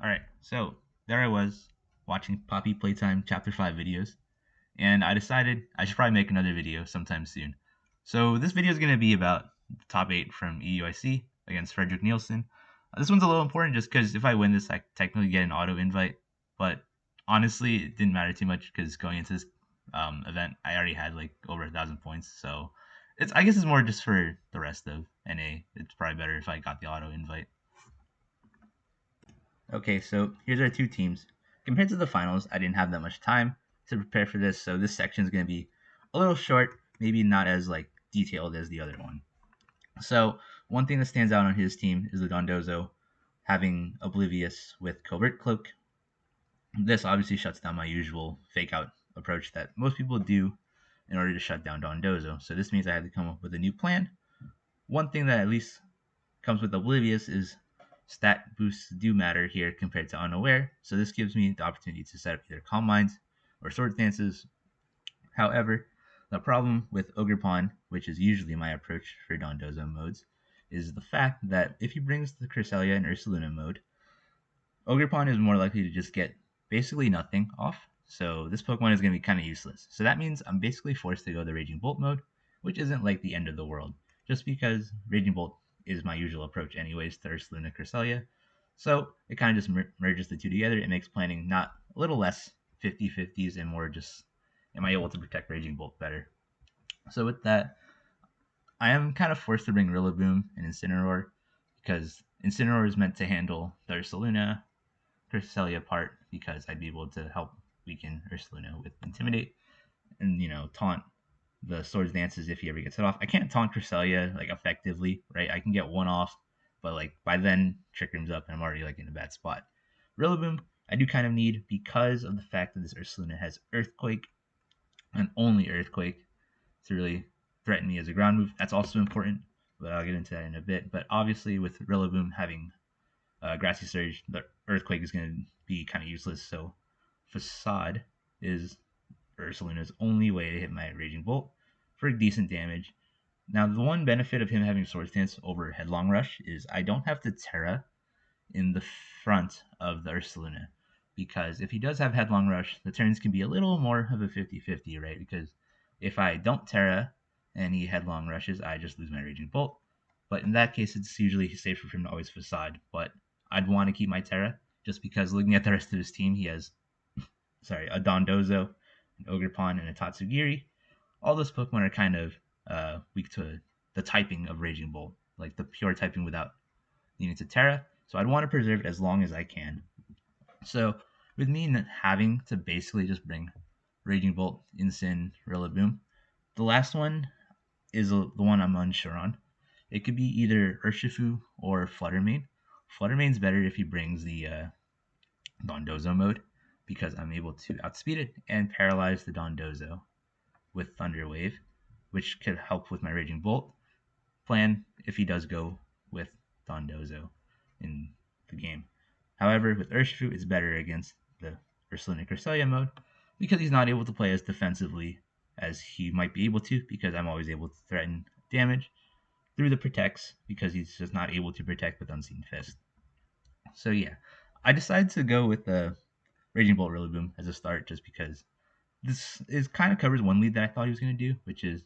Alright, so there I was watching Poppy Playtime Chapter 5 videos, and I decided I should probably make another video sometime soon. So this video is going to be about the top 8 from EUIC against Frederik Nielsen. This one's a little important just because if I win this, I technically get an auto invite, but honestly, it didn't matter too much because going into this event, I already had like over 1,000 points, so I guess it's more just for the rest of NA. It's probably better if I got the auto invite. Okay, so here's our two teams. Compared to the finals, I didn't have that much time to prepare for this, so this section is going to be a little short, maybe not as like detailed as the other one. So one thing that stands out on his team is the Dondozo having Oblivious with Covert Cloak. This obviously shuts down my usual fake out approach that most people do in order to shut down Dondozo. So this means I had to come up with a new plan. One thing that at least comes with Oblivious is stat boosts do matter here compared to Unaware, so this gives me the opportunity to set up either Calm Minds or Sword Dances. However, the problem with Ogre Pawn, which is usually my approach for Dondozo modes, is the fact that if he brings the Cresselia and Ursaluna mode, Ogre Pawn is more likely to just get basically nothing off, so this Pokemon is going to be kind of useless. So that means I'm basically forced to go the Raging Bolt mode, which isn't like the end of the world, just because Raging Bolt is my usual approach anyways to Ursaluna Cresselia. So it kind of just merges the two together. It makes planning not a little less 50-50s and more just, am I able to protect Raging Bolt better? So with that, I am kind of forced to bring Rillaboom and Incineroar because Incineroar is meant to handle the Ursaluna Cresselia part because I'd be able to help weaken Ursaluna with Intimidate and, taunt the Swords Dances if he ever gets it off. I can't taunt Cresselia like effectively, right? I can get one off, but like by then Trick Room's up and I'm already like in a bad spot. Rillaboom, I do kind of need because of the fact that this Ursaluna has Earthquake and only Earthquake to really threaten me as a ground move. That's also important, but I'll get into that in a bit. But obviously with Rillaboom having Grassy Surge, the Earthquake is going to be kind of useless. So Facade is Ursaluna's only way to hit my Raging Bolt for decent damage. Now, the one benefit of him having Sword Stance over Headlong Rush is I don't have to Terra in the front of the Ursaluna. Because if he does have Headlong Rush, the turns can be a little more of a 50-50, right? Because if I don't Terra and he Headlong Rushes, I just lose my Raging Bolt. But in that case, it's usually safer for him to always Facade. But I'd want to keep my Terra just because looking at the rest of his team, he has, a Dondozo, an Ogerpon, and a Tatsugiri. All those Pokemon are kind of weak to the typing of Raging Bolt, like the pure typing without needing to Terra. So I'd want to preserve it as long as I can. So with me having to basically just bring Raging Bolt, Incin, Rillaboom, the last one is the one I'm unsure on. It could be either Urshifu or Fluttermane. Fluttermane's better if he brings the Dondozo mode because I'm able to outspeed it and paralyze the Dondozo with Thunder Wave, which could help with my Raging Bolt plan if he does go with Dondozo in the game. However, with Urshifu, it's better against the Ursaluna Cresselia mode because he's not able to play as defensively as he might be able to because I'm always able to threaten damage through the protects because he's just not able to protect with Unseen Fist. So yeah, I decided to go with the Raging Bolt Rillaboom as a start just because this is kind of covers one lead that I thought he was going to do, which is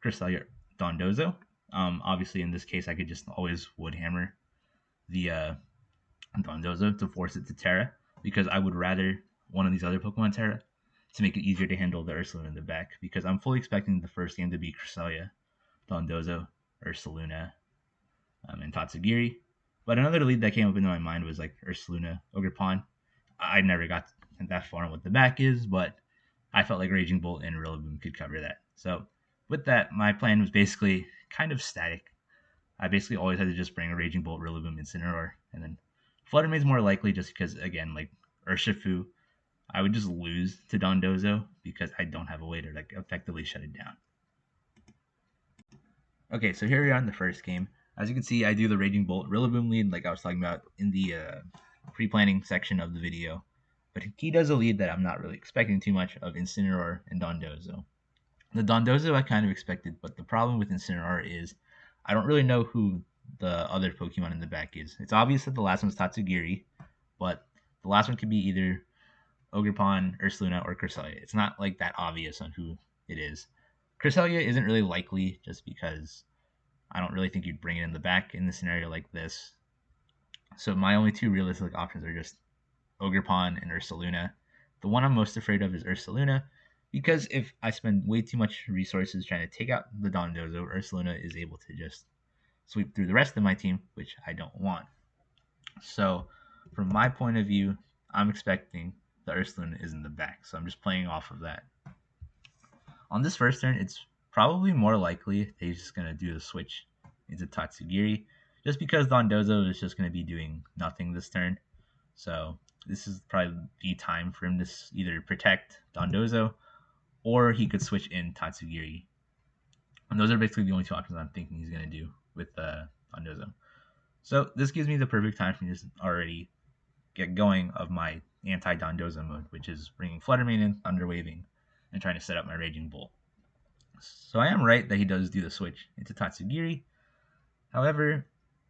Cresselia Dondozo. Obviously, in this case, I could just always Wood Hammer the Dondozo to force it to Terra because I would rather one of these other Pokemon Terra to make it easier to handle the Ursaluna in the back because I'm fully expecting the first game to be Cresselia, Dondozo, Ursaluna, and Tatsugiri. But another lead that came up into my mind was like Ursaluna, Ogerpon. I never got that far on what the back is, but I felt like Raging Bolt and Rillaboom could cover that. So with that, my plan was basically kind of static. I basically always had to just bring a Raging Bolt, Rillaboom, Incineroar, and then Fluttermane's more likely just because, again, like Urshifu, I would just lose to Dondozo because I don't have a way to like effectively shut it down. Okay, so here we are in the first game. As you can see, I do the Raging Bolt Rillaboom lead like I was talking about in the pre-planning section of the video. But he does a lead that I'm not really expecting too much of Incineroar and Dondozo. The Dondozo I kind of expected, but the problem with Incineroar is I don't really know who the other Pokemon in the back is. It's obvious that the last one's Tatsugiri, but The last one could be either Ogerpon, Ursaluna, or Cresselia. It's not like that obvious on who it is. Cresselia isn't really likely just because I don't really think you'd bring it in the back in a scenario like this. So my only two realistic options are just Ogerpon and Ursaluna. The one I'm most afraid of is Ursaluna because if I spend way too much resources trying to take out the Dondozo, Ursaluna is able to just sweep through the rest of my team, which I don't want. So, from my point of view, I'm expecting the Ursaluna is in the back. So I'm just playing off of that. On this first turn, it's probably more likely that he's just going to do the switch into Tatsugiri, just because Dondozo is just going to be doing nothing this turn. So this is probably the time for him to either protect Dondozo, or he could switch in Tatsugiri. And those are basically the only two options I'm thinking he's going to do with Dondozo. So this gives me the perfect time for me to already get going of my anti-Dondozo mode, which is bringing Fluttermane in, Thunder Waving, and trying to set up my Raging Bolt. So I am right that he does do the switch into Tatsugiri. However,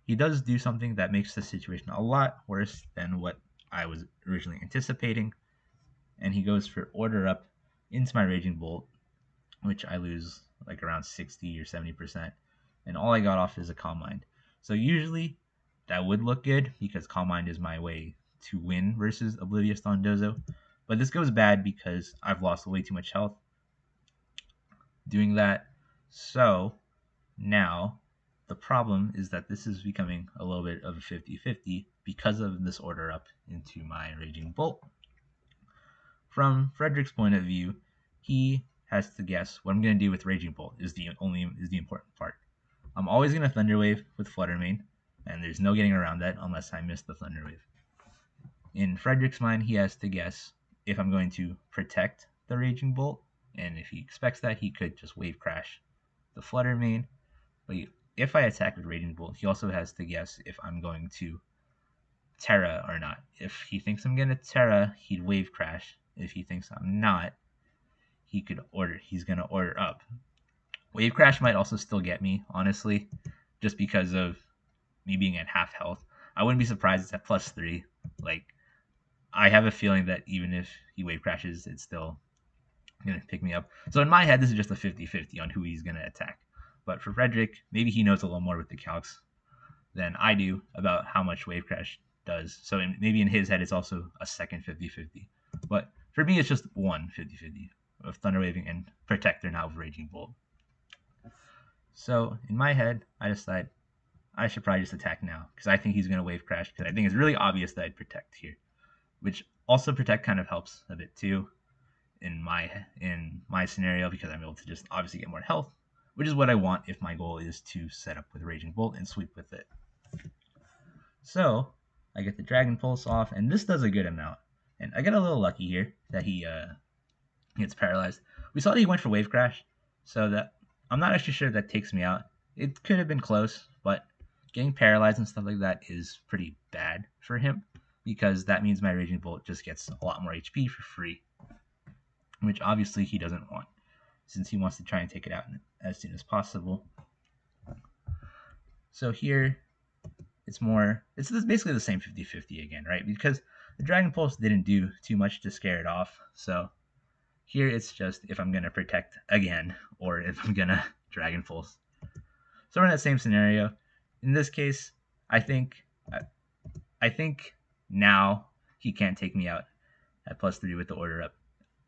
he does do something that makes the situation a lot worse than what I was originally anticipating. And he goes for Order Up into my Raging Bolt, which I lose like around 60 or 70%. And all I got off is a Calm Mind. So usually that would look good because Calm Mind is my way to win versus Oblivious Dondozo. But this goes bad because I've lost way too much health doing that. So now the problem is that this is becoming a little bit of a 50-50 because of this Order Up into my Raging Bolt. From Frederik's point of view, he has to guess what I'm going to do with Raging Bolt is the important part. I'm always going to Thunder Wave with Fluttermane, and there's no getting around that unless I miss the Thunder Wave. In Frederik's mind, he has to guess if I'm going to protect the Raging Bolt, and if he expects that, he could just Wave Crash the Fluttermane. But if I attack with Raging Bolt, he also has to guess if I'm going to Terra or not. If he thinks I'm going to Terra, he'd Wave Crash. If he thinks I'm not, he's going to Order Up. Wave Crash might also still get me, honestly, just because of me being at half health. I wouldn't be surprised it's at +3. Like, I have a feeling that even if he Wave Crashes, it's still going to pick me up. So in my head, this is just a 50-50 on who he's going to attack. But for Frederik, maybe he knows a little more with the calcs than I do about how much Wave Crash does. So maybe in his head, it's also a second 50-50. But for me, it's just one 50-50 of Thunder Waving and Protector now of Raging Bolt. So in my head, I decide I should probably just attack now because I think he's going to Wave Crash because I think it's really obvious that I'd Protect here, which also Protect kind of helps a bit too in my scenario because I'm able to just obviously get more health, which is what I want if my goal is to set up with Raging Bolt and sweep with it. So I get the Dragon Pulse off, and this does a good amount. And I get a little lucky here that he gets paralyzed. We saw that he went for Wave Crash, so that I'm not actually sure that takes me out. It could have been close, but getting paralyzed and stuff like that is pretty bad for him because that means my Raging Bolt just gets a lot more HP for free, which obviously he doesn't want since he wants to try and take it out as soon as possible. So here, it's basically the same 50-50 again, right? Because the Dragon Pulse didn't do too much to scare it off. So here it's just if I'm going to Protect again or if I'm going to Dragon Pulse. So we're in that same scenario. In this case, I think now he can't take me out at +3 with the Order Up.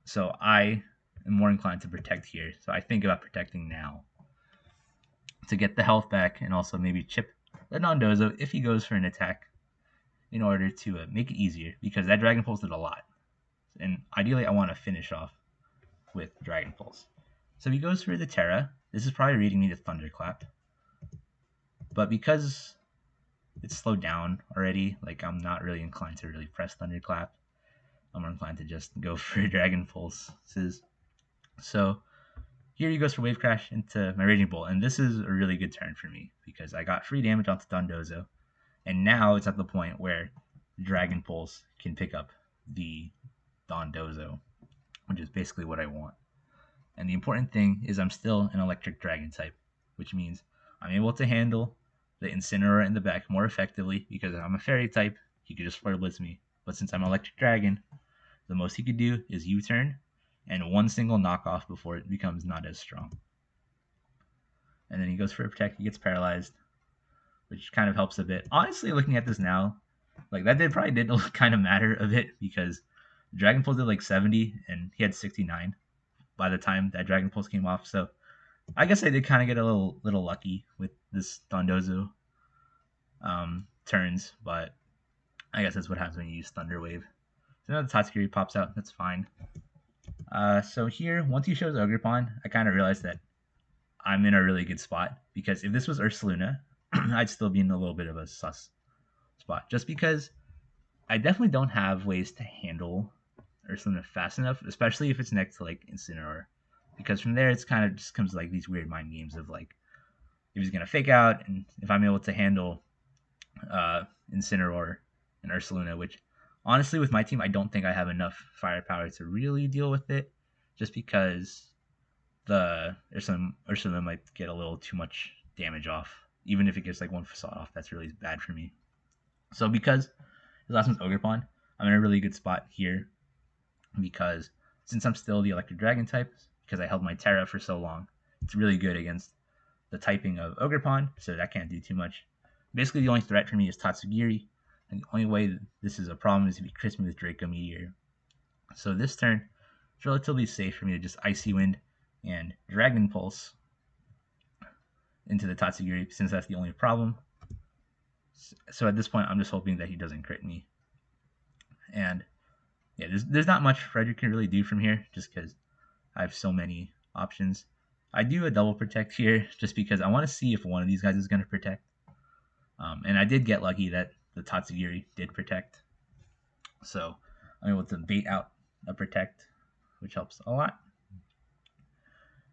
So I am more inclined to Protect here. So I think about protecting now to get the health back and also maybe chip the Dondozo if he goes for an attack in order to make it easier because that Dragon Pulse did a lot. And ideally I want to finish off with Dragon Pulse. So if he goes for the Terra, this is probably reading me to Thunderclap. But because it's slowed down already, like I'm not really inclined to really press Thunderclap. I'm more inclined to just go for Dragon Pulses. So here he goes for Wave Crash into my Raging Bolt, and this is a really good turn for me because I got free damage onto Dondozo, and now it's at the point where Dragon Pulse can pick up the Dondozo, which is basically what I want. And the important thing is I'm still an Electric Dragon type, which means I'm able to handle the Incineroar in the back more effectively because if I'm a Fairy type, he could just Flare Blitz me But since I'm Electric Dragon, the most he could do is U-turn and one single knockoff before it becomes not as strong. And then he goes for a protect. He gets paralyzed, which kind of helps a bit. Honestly, looking at this now, like that probably did kind of matter a bit because Dragon Pulse did like 70 and he had 69 by the time that Dragon Pulse came off. So I guess I did kind of get a little lucky with this Dondozo turns, but I guess that's what happens when you use Thunder Wave. So now the Tatsugiri pops out. That's fine. So here, once he shows Ogerpon, I kind of realized that I'm in a really good spot because if this was Ursaluna, I'd still be in a little bit of a sus spot just because I definitely don't have ways to handle Ursaluna fast enough, especially if it's next to like Incineroar. Because from there, it's kind of just comes like these weird mind games of like if he's gonna fake out and if I'm able to handle Incineroar and Ursaluna, which honestly with my team I don't think I have enough firepower to really deal with it, just because the Ursaluna might get a little too much damage off. Even if it gets like one facade off, that's really bad for me. So because his last one's Ogerpon, I'm in a really good spot here because since I'm still the Electric Dragon type, because I held my Terra for so long, it's really good against the typing of Ogerpon, so that can't do too much. Basically, the only threat for me is Tatsugiri, and the only way this is a problem is if he crits me with Draco Meteor. So this turn, it's relatively safe for me to just Icy Wind and Dragon Pulse into the Tatsugiri, since that's the only problem. So at this point, I'm just hoping that he doesn't crit me. And yeah, there's not much Frederik can really do from here, just because I have so many options. I do a double protect here, just because I want to see if one of these guys is going to protect. And I did get lucky that the Tatsugiri did protect. So I'm able to bait out a protect, which helps a lot.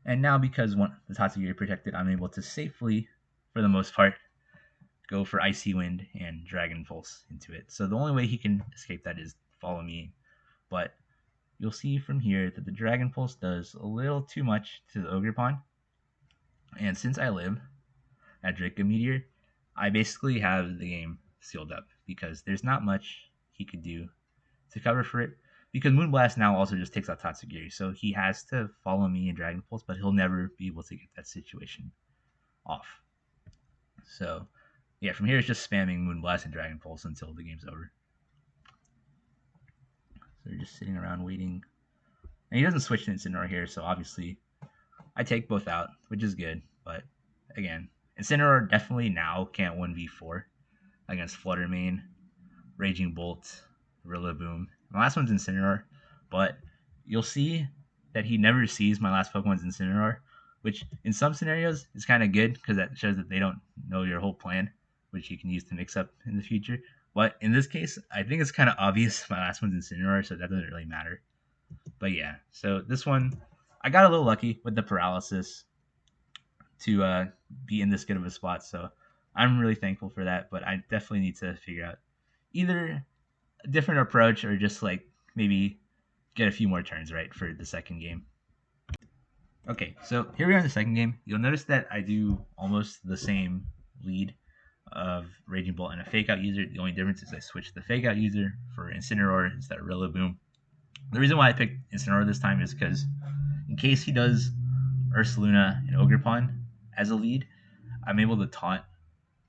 And now because the Tatsugiri protected, I'm able to safely, for the most part, go for Icy Wind and Dragon Pulse into it. So the only way he can escape that is follow me. But you'll see from here that the Dragon Pulse does a little too much to the Ogerpon. And since I live at Draco Meteor, I basically have the game sealed up because there's not much he could do to cover for it. Because Moonblast now also just takes out Tatsugiri, so he has to follow me in Dragon Pulse, but he'll never be able to get that situation off. So, yeah, from here it's just spamming Moonblast and Dragon Pulse until the game's over. So they're just sitting around waiting. And he doesn't switch to Incineroar here, so obviously I take both out, which is good. But again, Incineroar definitely now can't 1v4 against Flutter Mane, Raging Bolt, Rillaboom. My last one's Incineroar, but you'll see that he never sees my last Pokemon's Incineroar, which in some scenarios is kind of good because that shows that they don't know your whole plan, which you can use to mix up in the future. But in this case, I think it's kind of obvious my last one's Incineroar, so that doesn't really matter. But yeah, so this one, I got a little lucky with the paralysis to be in this good of a spot, so I'm really thankful for that. But I definitely need to figure out either a different approach or just like maybe get a few more turns right for the second game. Okay, so here we are in the second game. You'll notice that I do almost the same lead of Raging Bolt and a Fake Out user. The only difference is I switched the Fake Out user for Incineroar instead of Rillaboom. The reason why I picked Incineroar this time is because in case he does Ursaluna and Ogerpon as a lead, I'm able to taunt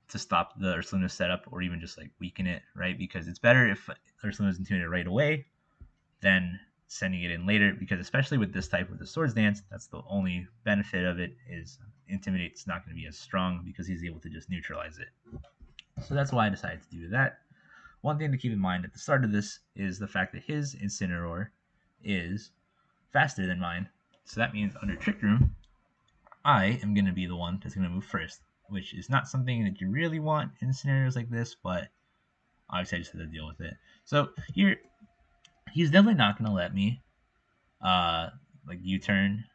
to stop the Ursaluna setup or even just like weaken it, right? Because it's better if Ursaluna's intimidated right away than sending it in later, because especially with this type of the Swords Dance, that's the only benefit of it is Intimidate's not going to be as strong because he's able to just neutralize it. So that's why I decided to do that. One thing to keep in mind at the start of this is the fact that his Incineroar is faster than mine. So that means under Trick Room, I am going to be the one that's going to move first, which is not something that you really want in scenarios like this, but obviously I just had to deal with it. So here, he's definitely not going to let me like U-turn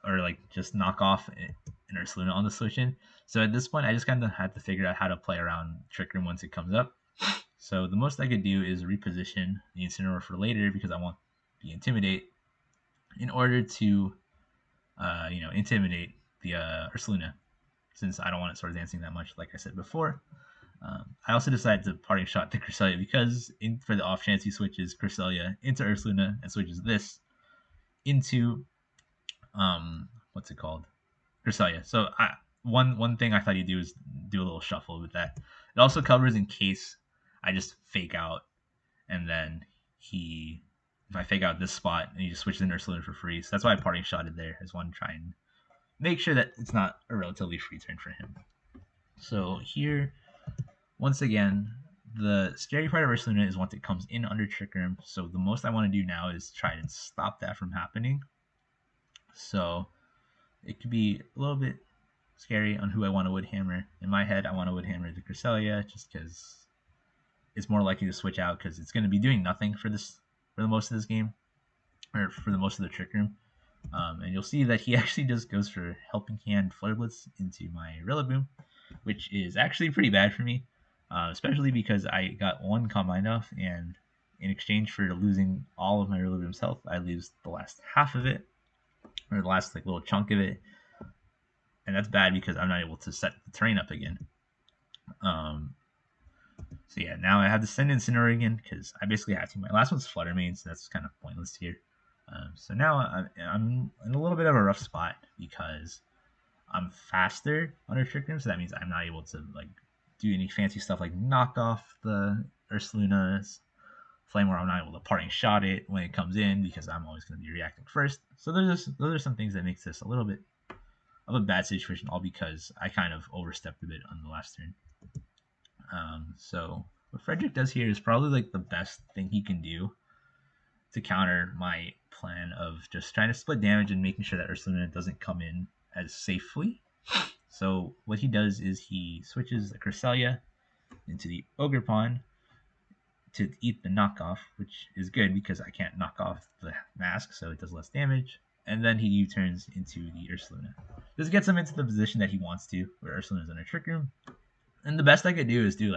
or like just knock off an Ursaluna on the solution. So at this point, I just kind of had to figure out how to play around Trick Room once it comes up. So the most I could do is reposition the Incineroar for later because I want the Intimidate in order to, intimidate the Ursaluna, since I don't want it sort of dancing that much, like I said before. I also decided to parting shot to Cresselia because for the off chance he switches Cresselia into Ursaluna and switches this into what's it called? Cresselia. So one thing I thought you'd do is do a little shuffle with that. It also covers in case I just fake out and then if I fake out this spot and he just switches in Ursaluna for free. So that's why I parting shotted there. I just want to try and make sure that it's not a relatively free turn for him. So here, once again, the scary part of Ursaluna is once it comes in under Trick Room. So the most I want to do now is try and stop that from happening. So it could be a little bit scary on who I want to Wood Hammer. In my head, I want to Wood Hammer the Cresselia just because it's more likely to switch out because it's going to be doing nothing for the most of this game, or for the most of the Trick Room. And you'll see that he actually just goes for Helping Hand Flare Blitz into my Rillaboom, which is actually pretty bad for me, especially because I got one combined off, and in exchange for losing all of my Rillaboom's health, I lose the last half of it, or the last little chunk of it, and that's bad because I'm not able to set the terrain up again. So yeah, now I have to send Incineroar again because I basically have to. My last one's Flutter Mane, so that's kind of pointless here. So now I'm in a little bit of a rough spot because I'm faster under Trick Room, so that means I'm not able to do any fancy stuff like knock off the Ursaluna's Flame, where I'm not able to parting shot it when it comes in because I'm always going to be reacting first. So those are some things that makes this a little bit of a bad situation, all because I kind of overstepped a bit on the last turn. So what Frederik does here is probably the best thing he can do to counter my plan of just trying to split damage and making sure that Ursaluna doesn't come in as safely. So what he does is he switches the Cresselia into the Ogerpon to eat the knockoff, which is good because I can't knock off the mask, so it does less damage. And then he U-turns into the Ursaluna. This gets him into the position that he wants to, where Ursaluna's in a Trick Room. And the best I could do is do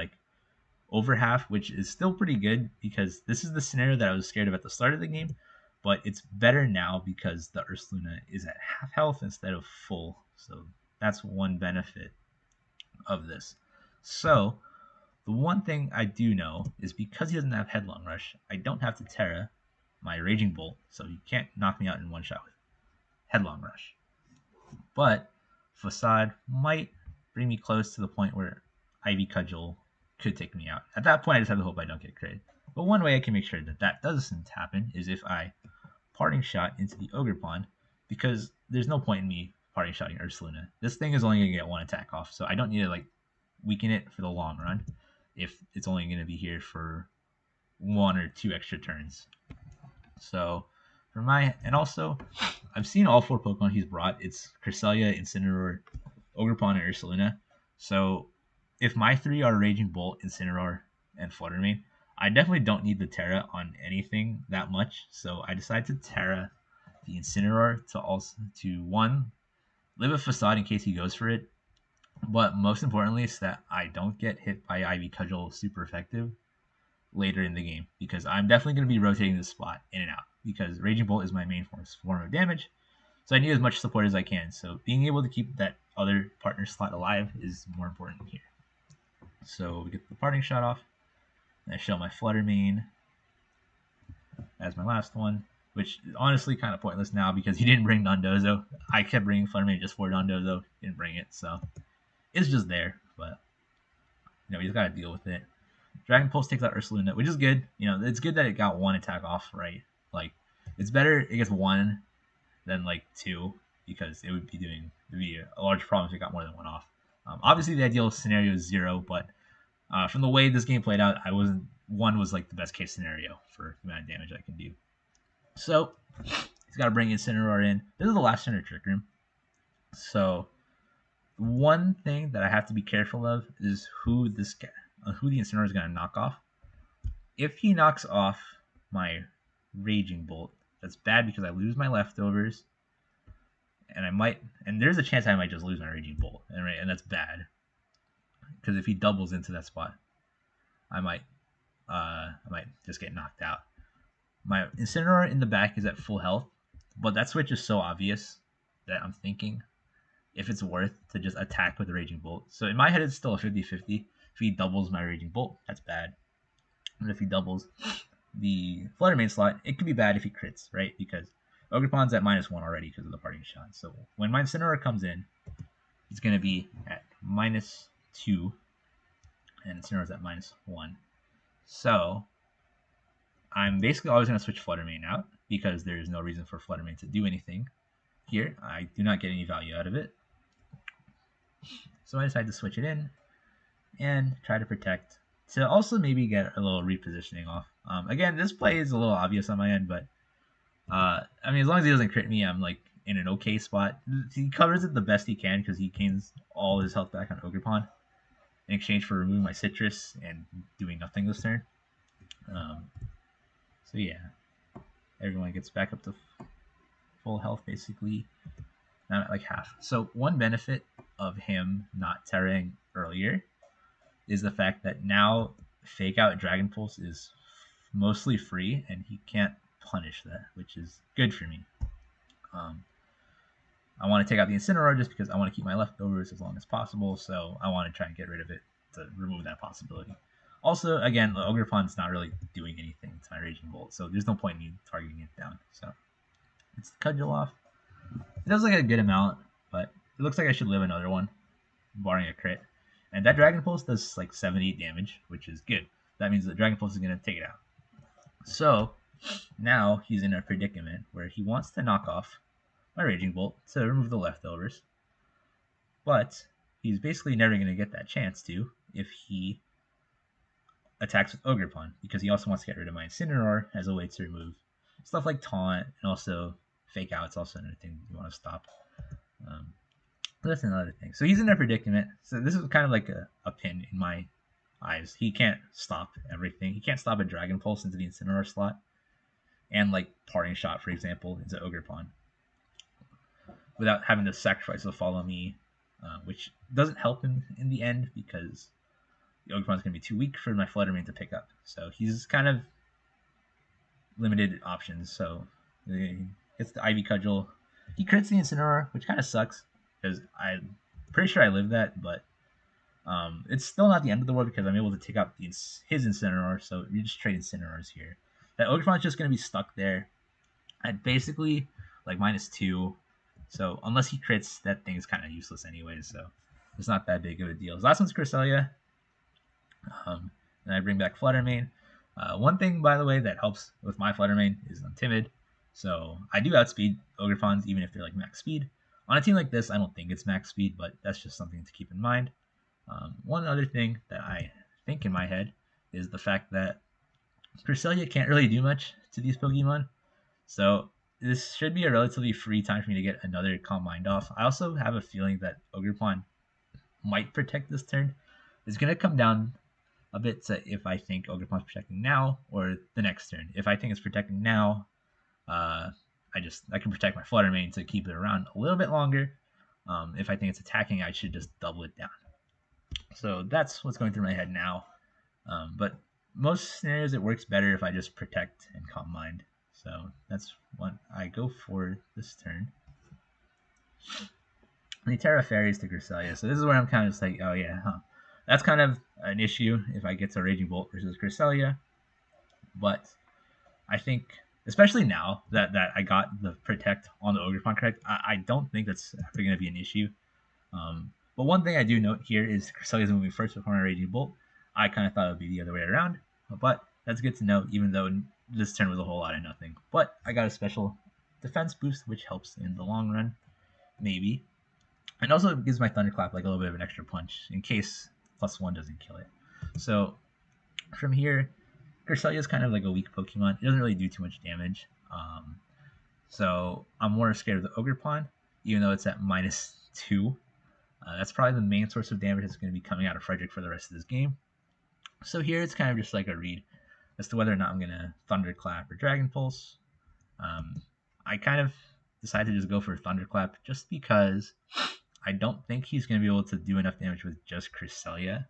over half, which is still pretty good because this is the scenario that I was scared of at the start of the game, but it's better now because the Ursaluna is at half health instead of full. So that's one benefit of this. So the one thing I do know is because he doesn't have Headlong Rush, I don't have to Terra my Raging Bolt, so he can't knock me out in one shot with Headlong Rush. But Facade might bring me close to the point where Ivy Cudgel could take me out. At that point, I just have to hope I don't get crit. But one way I can make sure that doesn't happen is if I parting shot into the Ogerpon, because there's no point in me parting shotting Ursaluna. This thing is only going to get one attack off, so I don't need to weaken it for the long run if it's only going to be here for 1 or 2 extra turns. So and also I've seen all 4 Pokemon he's brought. It's Cresselia, Incineroar, Ogerpon, and Ursaluna. So if my 3 are Raging Bolt, Incineroar, and Flutter Mane, I definitely don't need the Terra on anything that much. So I decided to Terra the Incineroar to one, live a Facade in case he goes for it. But most importantly is that I don't get hit by Ivy Cudgel super effective later in the game, because I'm definitely going to be rotating this spot in and out because Raging Bolt is my main form of damage. So I need as much support as I can. So being able to keep that other partner slot alive is more important here. So we get the parting shot off. And I show my Flutter Mane as my last one, which is honestly kind of pointless now because he didn't bring Dondozo. I kept bringing Flutter Mane just for Dondozo. He didn't bring it, so it's just there. But we just got to deal with it. Dragon Pulse takes out Ursaluna, which is good. It's good that it got 1 attack off, right? It's better it gets 1 than 2, because it would be a large problem if it got more than 1 off. Obviously, the ideal scenario is 0, but from the way this game played out, 1 was the best case scenario for the amount of damage I can do. So he's got to bring Incineroar in. This is the last turn of Trick Room. So one thing that I have to be careful of is who the Incineroar is going to knock off. If he knocks off my Raging Bolt, that's bad because I lose my leftovers, and there's a chance I might just lose my Raging Bolt, and that's bad because if he doubles into that spot, I might just get knocked out. My Incineroar in the back is at full health, but that switch is so obvious that I'm thinking if it's worth to just attack with the Raging Bolt. So in my head, it's still a 50-50. If he doubles my Raging Bolt, that's bad. And if he doubles the Flutter Mane slot, it could be bad if he crits, right? Because Ogerpon's at -1 already because of the parting shot. So when my Incineroar comes in, it's going to be at -2, and Incineroar's at -1. So I'm basically always going to switch Flutter Mane out because there's no reason for Flutter Mane to do anything here. I do not get any value out of it. So I decided to switch it in and try to protect to also maybe get a little repositioning off. Again, this play is a little obvious on my end, but I mean, as long as he doesn't crit me, I'm like in an okay spot. He covers it the best he can because he gains all his health back on Ogerpon in exchange for removing my citrus and doing nothing this turn. So yeah, everyone gets back up to full health basically. Now I'm at like half. So one benefit of him not terraing earlier is the fact that now Fake Out Dragon Pulse is mostly free and he can't punish that, which is good for me. I want to take out the Incineroar just because I want to keep my leftovers as long as possible, so I want to try and get rid of it to remove that possibility. Also, again, the Ogerpon's not really doing anything to my Raging Bolt, so there's no point in me targeting it down. So it's the Cudgel off. It does like a good amount, but it looks like I should live another one, barring a crit. And that Dragon Pulse does like 78 damage, which is good. That means the Dragon Pulse is going to take it out. So now he's in a predicament where he wants to knock off my Raging Bolt to remove the leftovers. But he's basically never going to get that chance to if he attacks with Ogerpon, because he also wants to get rid of my Incineroar as a way to remove stuff like Taunt and also Fake Out. It's also another thing you want to stop. That's another thing. So he's in a predicament. So this is kind of like a pin in my eyes. He can't stop everything. He can't stop a Dragon Pulse into the Incineroar slot. And like Parting Shot, for example, into Ogerpon. Without having to sacrifice the Follow Me, which doesn't help him in the end because the Ogerpon's going to be too weak for my Flutter Mane to pick up. So he's kind of limited options. So he gets the Ivy Cudgel. He crits the Incineroar, which kind of sucks because I'm pretty sure I lived that, but it's still not the end of the world because I'm able to take out his Incineroar, so you just trade Incineroars here. That Ogerpon's just going to be stuck there at basically like -2, so unless he crits, that thing is kind of useless anyway, so it's not that big of a deal. His last one's Cresselia, and I bring back Flutter Mane. One thing, by the way, that helps with my Flutter Mane is I'm timid, so I do outspeed Ogerpons even if they're like max speed. On a team like this, I don't think it's max speed, but that's just something to keep in mind. One other thing that I think in my head is the fact that Cresselia can't really do much to these Pokemon, so this should be a relatively free time for me to get another Calm Mind off. I also have a feeling that Ogerpon might protect this turn. It's going to come down a bit to if I think Ogerpon's protecting now or the next turn. If I think it's protecting now, I can protect my Flutter Mane to keep it around a little bit longer. If I think it's attacking, I should just double it down. So that's what's going through my head now. But most scenarios, it works better if I just protect and Calm Mind. So that's what I go for this turn. The Terra Fairies to Cresselia. So this is where I'm kind of just like, oh yeah, that's kind of an issue if I get to Raging Bolt versus Cresselia. But I think, especially now that I got the Protect on the Ogerpon correct, I don't think that's ever going to be an issue. But one thing I do note here is Cresselia is moving first before my Raging Bolt. I kind of thought it would be the other way around, but that's good to know, even though this turn was a whole lot of nothing. But I got a special defense boost, which helps in the long run, maybe. And also gives my Thunderclap like a little bit of an extra punch in case +1 doesn't kill it. So from here, Cresselia is kind of like a weak Pokemon. It doesn't really do too much damage. So I'm more scared of the Ogerpon, even though it's at -2. That's probably the main source of damage that's going to be coming out of Frederik for the rest of this game. So here it's kind of just like a read as to whether or not I'm going to Thunderclap or Dragon Pulse. I kind of decided to just go for Thunderclap just because I don't think he's going to be able to do enough damage with just Cresselia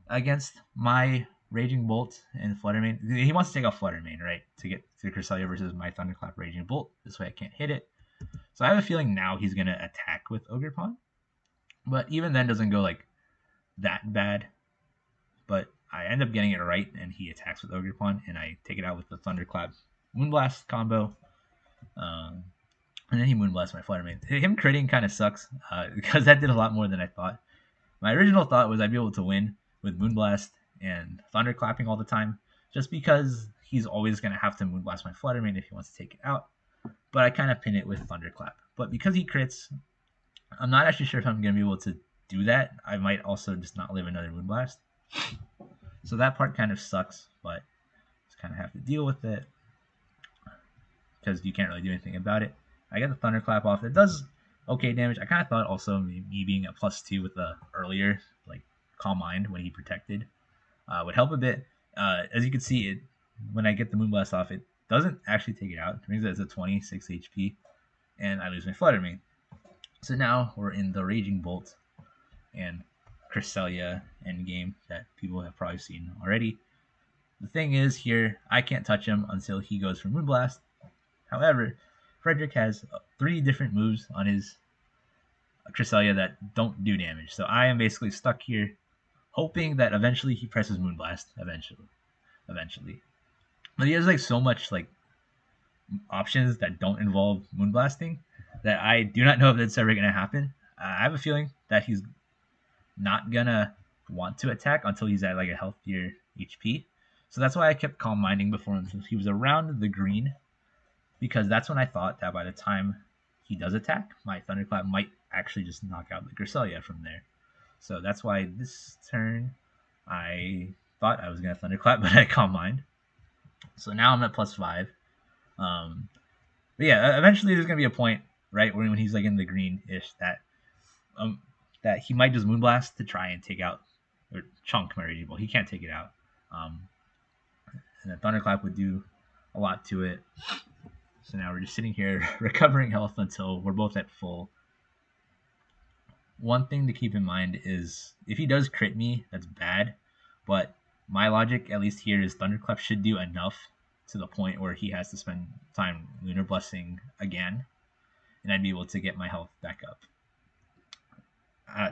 against my Raging Bolt and Flutter Mane. He wants to take out Flutter Mane, right, to get to Cresselia versus my Thunderclap Raging Bolt. This way I can't hit it. So I have a feeling now he's going to attack with Ogerpon. But even then doesn't go like that bad. but I end up getting it right, and he attacks with Ogre Pawn, and I take it out with the Thunderclap Moonblast combo. And then he Moonblasts my Fluttermane. Him critting kind of sucks because that did a lot more than I thought. My original thought was I'd be able to win with Moonblast and Thunderclapping all the time, just because he's always going to have to Moonblast my Fluttermane if he wants to take it out. But I kind of pin it with Thunderclap. But because he crits, I'm not actually sure if I'm going to be able to do that. I might also just not live another Moonblast. So that part kind of sucks, but just kind of have to deal with it because you can't really do anything about it. I get the Thunderclap off. It does okay damage. I kind of thought also me being a +2 with the earlier like Calm Mind when he protected would help a bit. As you can see, it when I get the Moonblast off, it doesn't actually take it out. It brings it as a 26 HP, and I lose my Fluttermane. So now we're in the Raging Bolt and Cresselia endgame that people have probably seen already. The thing is here, I can't touch him until he goes for Moonblast. However, Frederik has 3 different moves on his Cresselia that don't do damage. So I am basically stuck here, hoping that eventually he presses Moonblast. Eventually. But he has like so much like options that don't involve Moonblasting that I do not know if that's ever going to happen. I have a feeling that he's not going to want to attack until he's at like a healthier HP. So that's why I kept Calm Minding before him since he was around the green, because that's when I thought that by the time he does attack, my Thunderclap might actually just knock out the Cresselia from there. So that's why this turn I thought I was going to Thunderclap, but I Calm Mind. So now I'm at +5. But yeah, eventually there's going to be a point, right, when he's like in the green-ish that he might just Moonblast to try and take out or chunk my Raging Bolt. He can't take it out. And the Thunderclap would do a lot to it. So now we're just sitting here recovering health until we're both at full. One thing to keep in mind is if he does crit me, that's bad. But my logic, at least here, is Thunderclap should do enough to the point where he has to spend time Lunar Blessing again. And I'd be able to get my health back up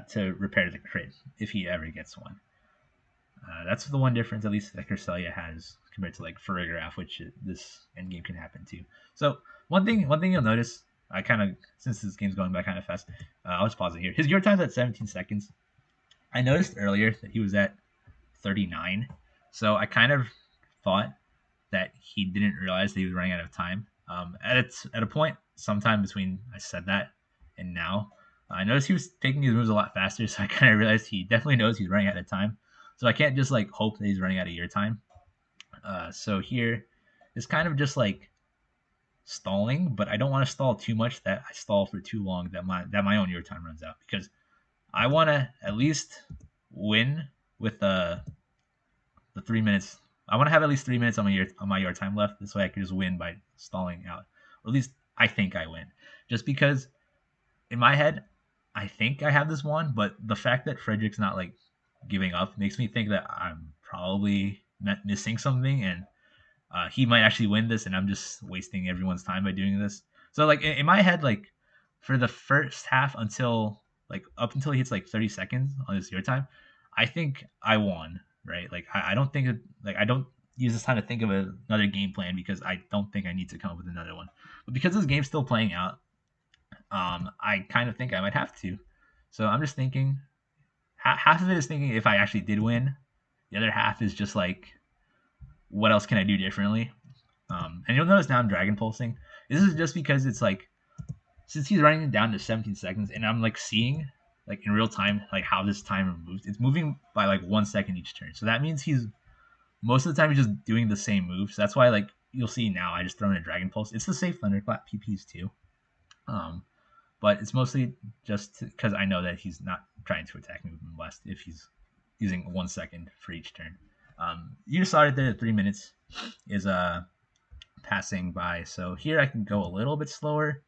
to repair the crit if he ever gets one. That's the one difference, at least, that Cresselia has compared to like Farigiraf, which this endgame can happen to. So one thing you'll notice, I kind of, since this game's going by kind of fast, I'll just pause it here. His Your Time's at 17 seconds. I noticed earlier that he was at 39, so I kind of thought that he didn't realize that he was running out of time. At a point, sometime between I said that and now, I noticed he was taking these moves a lot faster, so I kind of realized he definitely knows he's running out of time. So I can't just like hope that he's running out of your time. So here, it's kind of just like stalling, but I don't want to stall too much that I stall for too long that my own your time runs out, because I want to at least win with the 3 minutes. I want to have at least 3 minutes on my your time left. This way I can just win by stalling out, or at least I think I win. Just because in my head I think I have this one, but the fact that Frederik's not like giving up makes me think that I'm probably missing something, and he might actually win this, and I'm just wasting everyone's time by doing this. So like in my head, like for the first half until like up until he hits like 30 seconds on his your time, I think I won, right? Like I don't think like I don't use this time to think of another game plan because I don't think I need to come up with another one. But because this game's still playing out, I kind of think I might have to. So I'm just thinking, half of it is thinking if I actually did win, the other half is just like, what else can I do differently? And you'll notice now I'm Dragon Pulsing. This is just because it's like, since he's running down to 17 seconds, and I'm like seeing like in real time like how this timer moves. It's moving by like 1 second each turn. So that means he's most of the time he's just doing the same moves. So that's why like you'll see now I just throw in a Dragon Pulse. It's the safe Thunderclap PPs too. But it's mostly just because I know that he's not trying to attack me with Moonblast if he's using 1 second for each turn. You just saw it there. 3 minutes is passing by. So here I can go a little bit slower,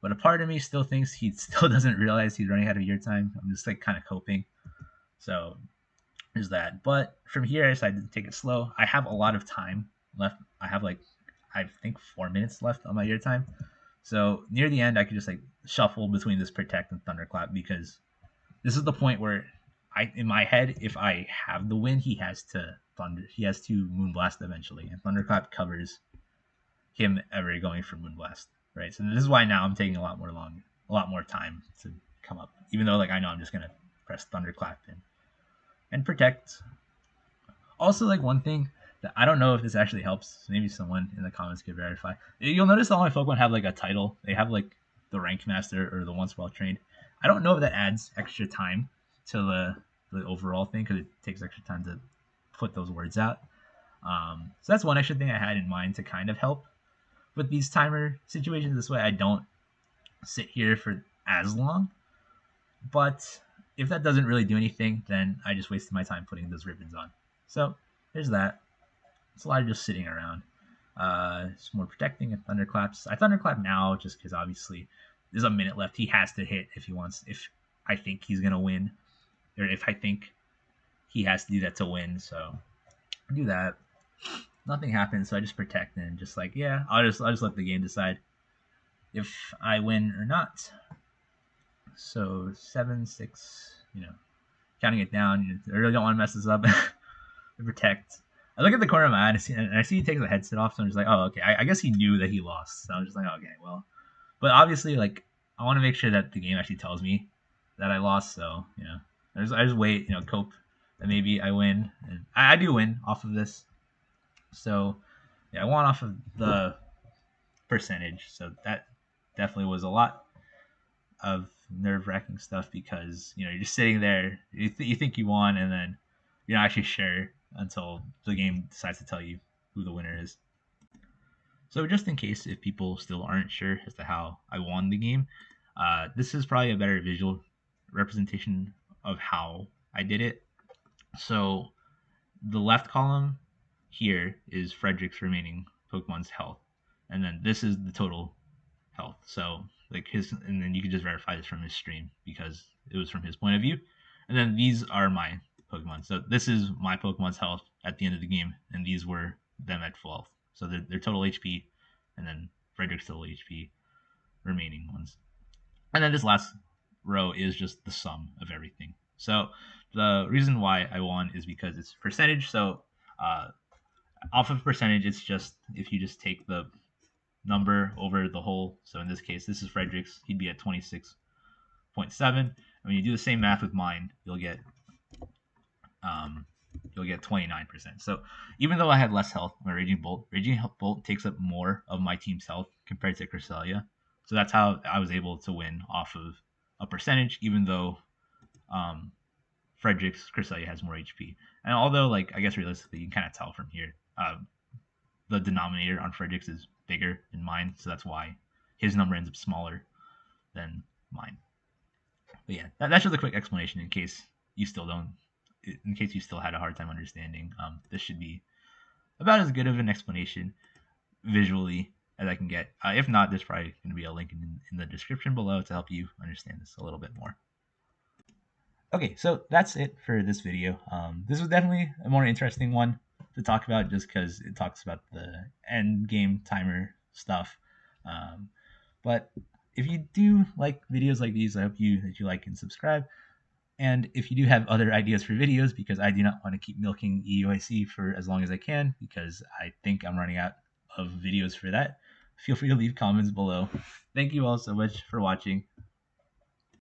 but a part of me still thinks he still doesn't realize he's running out of your time. I'm just like kind of coping. So there's that. But from here I decided to take it slow. I have a lot of time left. I have like I think 4 minutes left on my your time. So near the end I could just like shuffle between this Protect and Thunderclap, because this is the point where in my head, if I have the win, he has to Moonblast eventually, and Thunderclap covers him ever going for Moonblast, right? So this is why now I'm taking a lot more time to come up, even though like I know I'm just gonna press Thunderclap and protect. Also, like one thing that I don't know if this actually helps, maybe someone in the comments could verify. You'll notice all my Pokemon have like a title. They have like the Rank Master or the Once Well Trained. I don't know if that adds extra time to the overall thing because it takes extra time to put those words out. So that's one extra thing I had in mind to kind of help with these timer situations. This way I don't sit here for as long. But if that doesn't really do anything, then I just wasted my time putting those ribbons on. So there's that. It's a lot of just sitting around. It's more protecting and thunderclaps. I thunderclap now just because obviously there's a minute left. He has to hit if he wants. If I think he's gonna win, or if I think he has to do that to win. So I do that. Nothing happens, so I just protect and just like yeah, I'll just let the game decide if I win or not. So 7-6, counting it down. I really don't want to mess this up. Protect. I look at the corner of my eye and I see he takes the headset off, so I'm just like, oh, okay. I guess he knew that he lost. So I'm just like, okay, well. But obviously, like, I want to make sure that the game actually tells me that I lost. So, I just wait, cope that maybe I win. And I do win off of this. So, yeah, I won off of the percentage. So that definitely was a lot of nerve-wracking stuff because, you're just sitting there. You think you won, and then you're not actually sure until the game decides to tell you who the winner is. So just in case if people still aren't sure as to how I won the game, this is probably a better visual representation of how I did it. So the left column here is Frederik's remaining Pokemon's health, and then this is the total health. So like and then you can just verify this from his stream because it was from his point of view. And then these are my Pokemon. So this is my Pokemon's health at the end of the game, and these were them at full health. So they're total HP, and then Frederik's total HP remaining ones. And then this last row is just the sum of everything. So the reason why I won is because it's percentage. So off of percentage, it's just if you just take the number over the whole. So in this case, this is Frederik's. He'd be at 26.7. And when you do the same math with mine, you'll get 29%. So even though I had less health, my Raging Bolt takes up more of my team's health compared to Cresselia. So that's how I was able to win off of a percentage, even though Frederik's Cresselia has more HP. And although, like, I guess realistically, you can kind of tell from here, the denominator on Frederik's is bigger than mine, so that's why his number ends up smaller than mine. But yeah, that's just a quick explanation in case you still had a hard time understanding. This should be about as good of an explanation visually as I can get. If not, there's probably going to be a link in the description below to help you understand this a little bit more. Okay, so that's it for this video. This was definitely a more interesting one to talk about just because it talks about the end game timer stuff. But if you do like videos like these, I hope that you like and subscribe. And if you do have other ideas for videos, because I do not want to keep milking EUIC for as long as I can, because I think I'm running out of videos for that, feel free to leave comments below. Thank you all so much for watching.